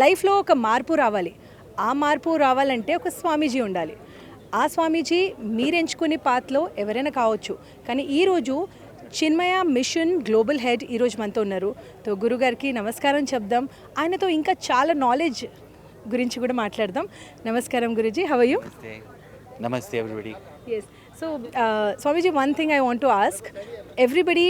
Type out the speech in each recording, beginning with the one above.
లైఫ్లో ఒక మార్పు రావాలి. ఆ మార్పు రావాలంటే ఒక స్వామీజీ ఉండాలి. ఆ స్వామీజీ మీరు ఎంచుకునే పాత్లో ఎవరైనా కావచ్చు. కానీ ఈరోజు చిన్మయ మిషన్ గ్లోబల్ హెడ్ ఈరోజు మనతో ఉన్నారు. తో గురుగారికి నమస్కారం చెప్దాం. ఆయనతో ఇంకా చాలా నాలెడ్జ్ గురించి కూడా మాట్లాడదాం. నమస్కారం Guruji, how are you? Namaste. Namaste, everybody. Yes. So, Swamiji, one thing I want to ask. Everybody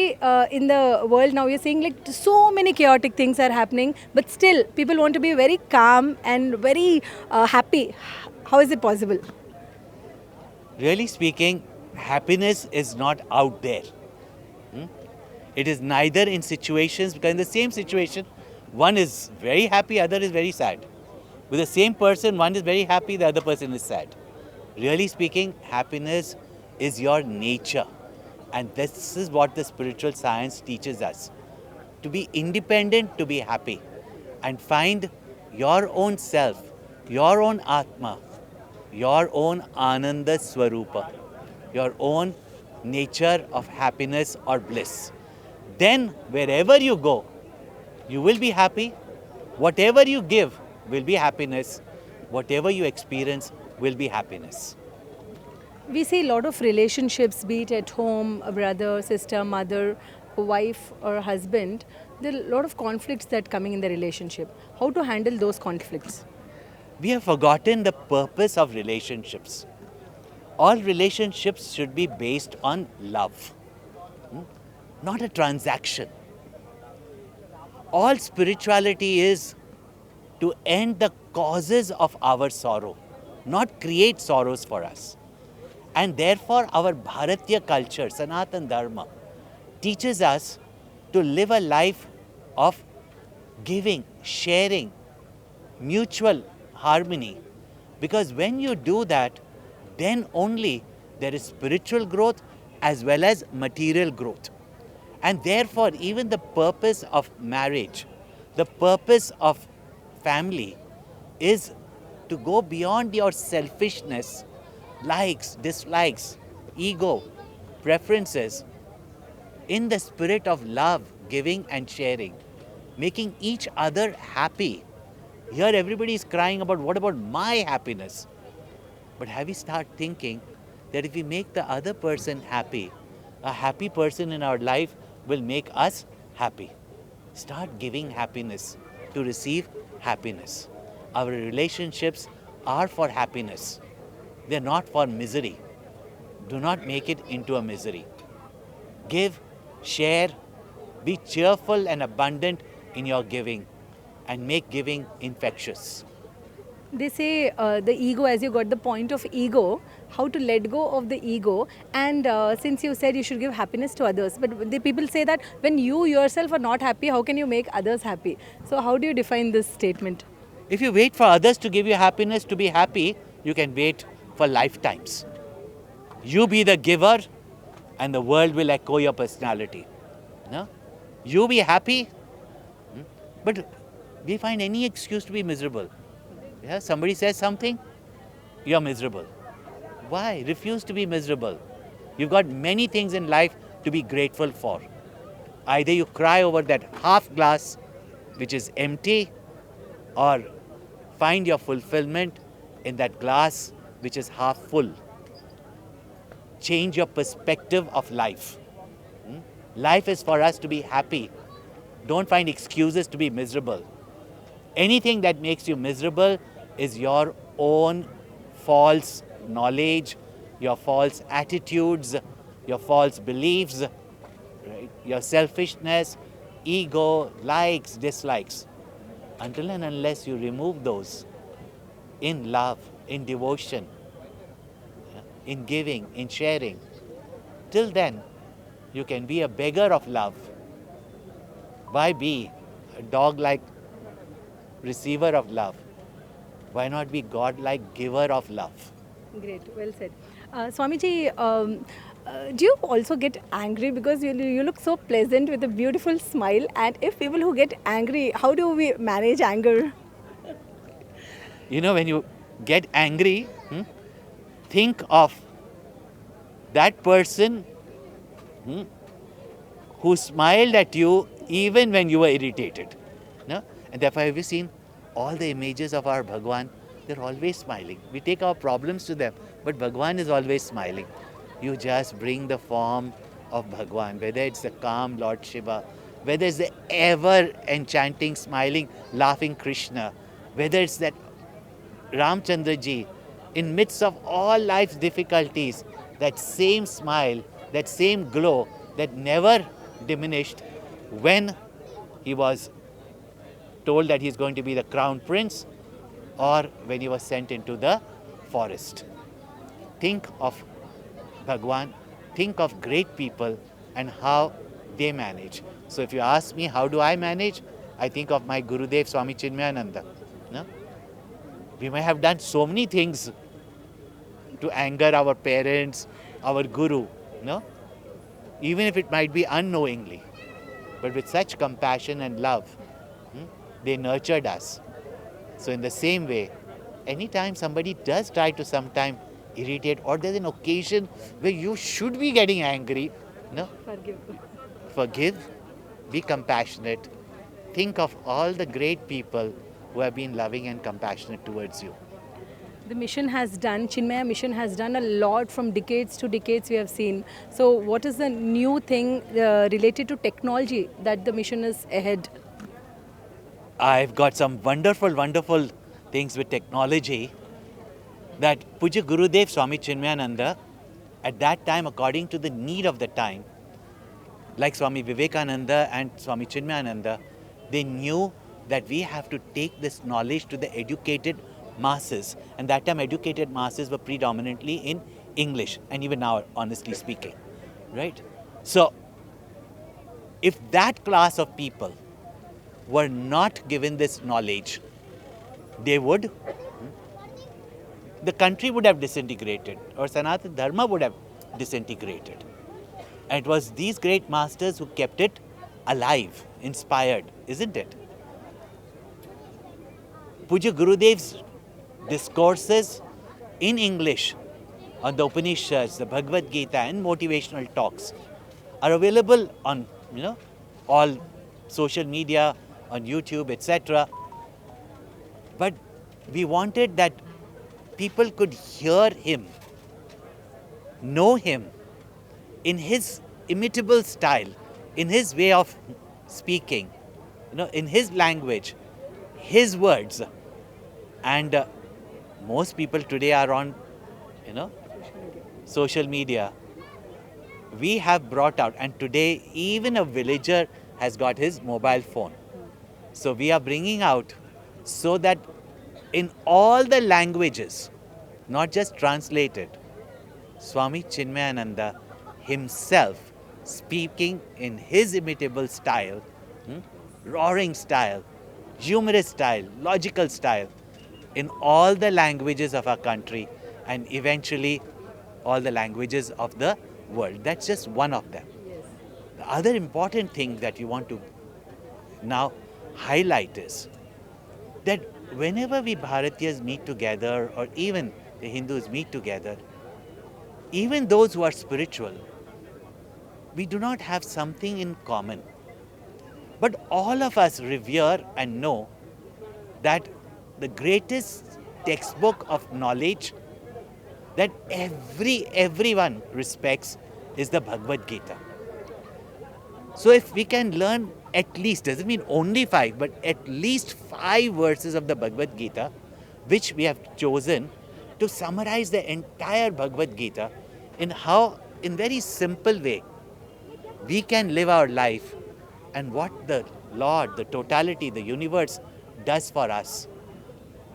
in the world now, you're seeing like so many chaotic things are happening, but still people want to be very calm and very happy. How is it possible? Really speaking, happiness is not out there. Hmm? It is neither in situations, because in the same situation, one is very happy, other is very sad. With the same person, one is very happy, the other person is sad. Really speaking, happiness is your nature. And this is what the spiritual science teaches us. To be independent, to be happy. And find your own self, your own Atma, your own Ananda Swarupa, your own nature of happiness or bliss. Then, wherever you go, you will be happy. Whatever you give will be happiness. Whatever you experience will be happiness. We see a lot of relationships, be it at home, a brother, sister, mother, wife, or husband. There are a lot of conflicts that coming in the relationship. How to handle those conflicts? We have forgotten the purpose of relationships. All relationships should be based on love, not a transaction. All spirituality is to end the causes of our sorrow, not create sorrows for us. And therefore, our Bharatiya culture, Sanatan Dharma, teaches us to live a life of giving, sharing, mutual harmony. Because when you do that, then only there is spiritual growth as well as material growth. And therefore, even the purpose of marriage, the purpose of family is to go beyond your selfishness, likes, dislikes, ego, preferences, in the spirit of love, giving and sharing, making each other happy. Here everybody is crying about what about my happiness? But have we start thinking that if we make the other person happy, a happy person in our life will make us happy. Start giving happiness to receive happiness. Our relationships are for happiness. They're not for misery. Do not make it into a misery. Give, share, be cheerful and abundant in your giving, and make giving infectious. They say the ego, as you got the point of ego, how to let go of the ego. And since you said you should give happiness to others, but the people say that when you yourself are not happy, how can you make others happy? So how do you define this statement? If you wait for others to give you happiness to be happy, you can wait for lifetimes. You be the giver, and the world will echo your personality. No? You be happy, but we find any excuse to be miserable. Yeah, somebody says something, you're miserable. Why? Refuse to be miserable. You've got many things in life to be grateful for. Either you cry over that half glass which is empty, or find your fulfillment in that glass which is half full. Change your perspective of life. Life is for us to be happy. Don't find excuses to be miserable. Anything that makes you miserable is your own false knowledge, your false attitudes, your false beliefs, right? Your selfishness, ego, likes, dislikes. Until and unless you remove those in love, in devotion, in giving, in sharing, till then you can be a beggar of love. Why be a dog-like receiver of love? Why not be God-like giver of love? Great, well said. Swamiji, do you also get angry? Because you look so pleasant with a beautiful smile. And if people who get angry, how do we manage anger? You know, when you get angry, think of that person who smiled at you even when you were irritated. No? And therefore, have you seen all the images of our Bhagwan, they're always smiling. We take our problems to them, but Bhagwan is always smiling. You just bring the form of Bhagwan, whether it's the calm Lord Shiva, whether it's the ever enchanting, smiling, laughing Krishna, whether it's that Ramchandra ji, in midst of all life's difficulties, that same smile, that same glow that never diminished when he was told that he's going to be the crown prince or when he was sent into the forest. Think of Bhagwan, think of great people and how they manage. So if you ask me how do I manage, I think of my Gurudev Swami Chinmayananda. No? We may have done so many things to anger our parents, our guru, no? Even if it might be unknowingly. But with such compassion and love, they nurtured us. So in the same way, anytime somebody does try to sometime irritate or there's an occasion where you should be getting angry, no? Forgive, be compassionate, think of all the great people who have been loving and compassionate towards you. The mission has done, Chinmaya mission has done a lot from decades to decades we have seen. So what is the new thing related to technology that the mission is ahead? I've got some wonderful, wonderful things with technology that Puja Gurudev Swami Chinmayananda, at that time, according to the need of the time, like Swami Vivekananda and Swami Chinmayananda, they knew that we have to take this knowledge to the educated masses. And that time, educated masses were predominantly in English, and even now, honestly speaking, right? So, if that class of people were not given this knowledge, they would, the country would have disintegrated, or Sanatana Dharma would have disintegrated. And it was these great masters who kept it alive, inspired, isn't it? Puja Gurudev's discourses in English on the Upanishads, the Bhagavad Gita and motivational talks are available on, all social media, on YouTube, etc. But we wanted that people could hear him, know him in his imitable style, in his way of speaking, in his language, his words. And most people today are on, social media. We have brought out, and today even a villager has got his mobile phone. So we are bringing out so that in all the languages, not just translated, Swami Chinmayananda himself speaking in his imitable style, roaring style, humorous style, logical style, in all the languages of our country and eventually all the languages of the world. That's just one of them. The other important thing that you want to now highlight is that whenever we Bharatiyas meet together, or even the Hindus meet together, even those who are spiritual, we do not have something in common. But all of us revere and know that the greatest textbook of knowledge that everyone respects is the Bhagavad Gita. So if we can learn at least, doesn't mean only 5, but at least 5 verses of the Bhagavad Gita, which we have chosen to summarize the entire Bhagavad Gita in very simple way, we can live our life and what the Lord, the totality, the universe does for us.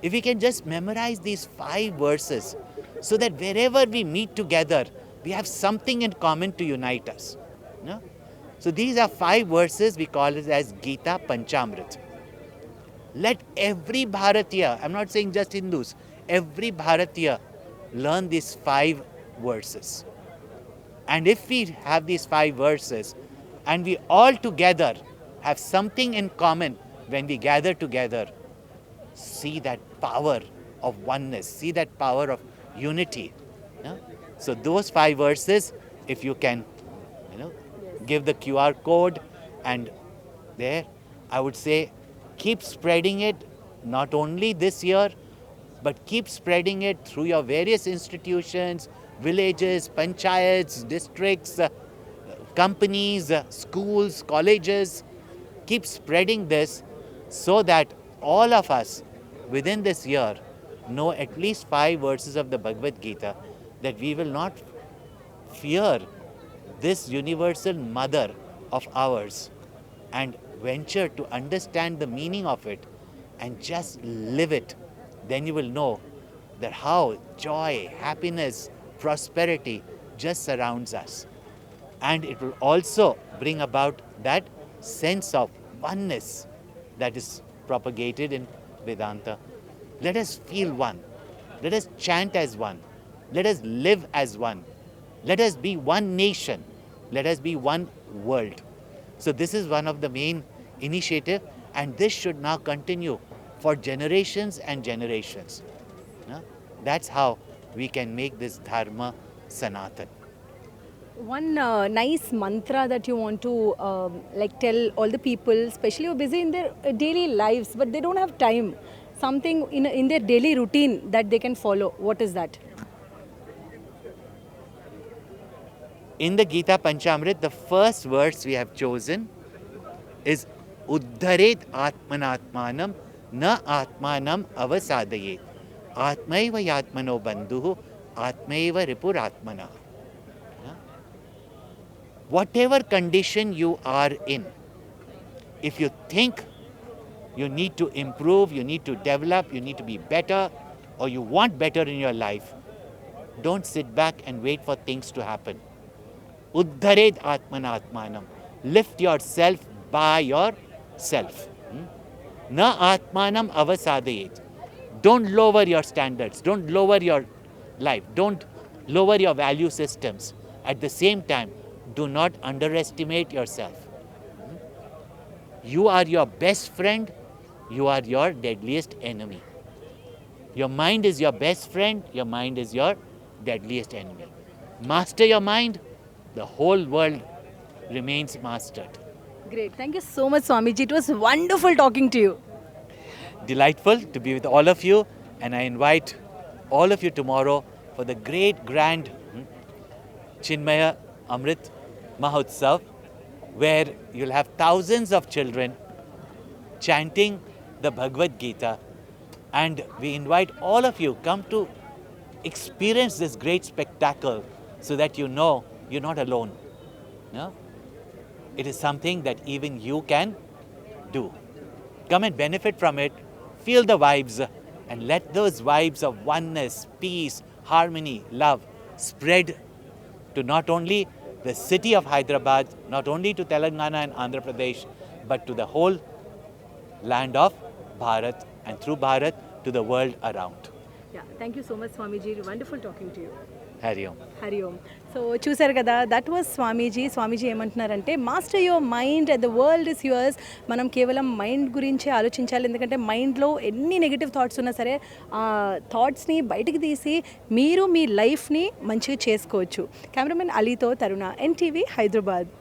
If we can just memorize these 5 verses so that wherever we meet together, we have something in common to unite us. No? So these are 5 verses, we call it as Gita Panchamrit. Let every Bharatiya, I'm not saying just Hindus, every Bharatiya learn these 5 verses. And if we have these 5 verses and we all together have something in common when we gather together, see that power of oneness, see that power of unity. Yeah? So those 5 verses, if you can, give the QR code, and there, I would say, keep spreading it not only this year, but keep spreading it through your various institutions, villages, panchayats, districts, companies, schools, colleges. Keep spreading this so that all of us within this year know at least 5 verses of the Bhagavad Gita, that we will not fear this universal mother of ours and venture to understand the meaning of it and just live it. Then you will know that how joy, happiness, prosperity just surrounds us. And it will also bring about that sense of oneness that is propagated in Vedanta. Let us feel one. Let us chant as one. Let us live as one. Let us be one nation. Let us be one world. So this is one of the main initiative, and this should now continue for generations and generations. That's how we can make this dharma sanatan. One nice mantra that you want to like tell all the people, especially who are busy in their daily lives, but they don't have time. Something in their daily routine that they can follow. What is that? In the Gita Panchamrit, the first verse we have chosen is Uddharet Atmanatmanam Na Atmanam Avasadayet. Atmaiva Yatmano Bandhuhu Atmaiva Ripuratmana. Whatever condition you are in, if you think you need to improve, you need to develop, you need to be better, or you want better in your life, don't sit back and wait for things to happen. Uddharet Atmanatmanam. Lift yourself by yourself. Na Atmanam Avasadayet. Don't lower your standards. Don't lower your life. Don't lower your value systems. At the same time, do not underestimate yourself. You are your best friend. You are your deadliest enemy. Your mind is your best friend. Your mind is your deadliest enemy. Master your mind, the whole world remains mastered. Great. Thank you so much, Swamiji. It was wonderful talking to you. Delightful to be with all of you, and I invite all of you tomorrow for the great grand Chinmaya Amrit Mahotsav, where you'll have thousands of children chanting the Bhagavad Gita, and we invite all of you come to experience this great spectacle so that you know you're not alone. No? It is something that even you can do. Come and benefit from it, feel the vibes, and let those vibes of oneness, peace, harmony, love spread to not only the city of Hyderabad, not only to Telangana and Andhra Pradesh, but to the whole land of Bharat, and through Bharat to the world around. Yeah, thank you so much, Swamiji. Wonderful talking to you. Hari Om. Hari Om. So చూసారు కదా, that was Swamiji. Swamiji ఏమంటున్నారంటే master your mind and the world is yours. మనం కేవలం mind గురించే ఆలోచించాలి, ఎందుకంటే మైండ్లో ఎన్ని నెగిటివ్ థాట్స్ ఉన్నా సరే ఆ థాట్స్ని బయటికి తీసి మీరు మీ లైఫ్ని మంచిగా చేసుకోవచ్చు. కెమెరామెన్ అలీతో తరుణ, ఎన్టీవీ హైదరాబాద్.